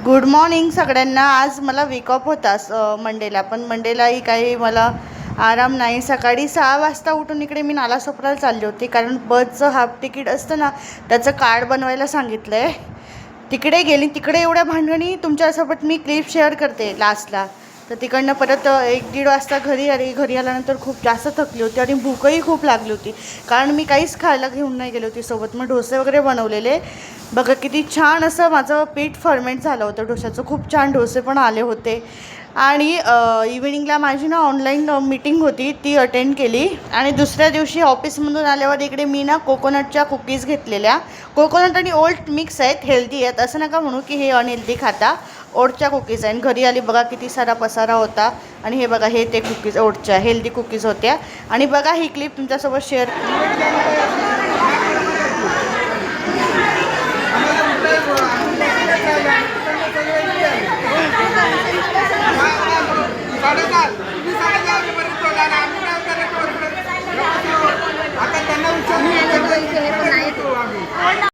Good morning सगळ्यांना. आज मला वीक ऑफ होता मंडेला, पण मंडेलाही काही मला आराम नाही. सकाळी 6 वाजता उठून इकडे मी नालासोपाराला चालली होती, कारण बसचं हाफ तिकीट असतं ना, त्याचं कार्ड बनवायला सांगितलं आहे. तिकडे गेली, तिकडे एवढ्या भांडणी तुमच्यासोबत मी क्लिप शेअर करते लास्टला. तर तिकडनं परत 1-1:30 वाजता घरी आली. घरी आल्यानंतर खूप जास्त थकली होती आणि भूकही खूप लागली होती, कारण मी काहीच खायला घेऊन नाही गेली होती सोबत. मग डोसे वगैरे बनवलेले. बघा किती छान असं माझं पीठ फर्मेंट झालं होतं डोश्याचं. खूप छान डोसे पण आले होते. आणि इव्हिनिंगला माझी ना ऑनलाईन मीटिंग होती, ती अटेंड केली. आणि दुसऱ्या दिवशी ऑफिसमधून आल्यावर इकडे मी ना कोकोनटच्या कुकीज घेतलेल्या. कोकोनट आणि ओल्ट मिक्स आहेत, हेल्दी आहेत, असं नका म्हणू की हे अनहेल्दी खाता. ओटच्या कुकीज आहे. आणि घरी आली बघा किती सारा पसारा होता. आणि हे बघा, हे ते कुकीज ओटच्या हेल्दी कुकीज होत्या. आणि बघा ही क्लिप तुमच्यासोबत शेअर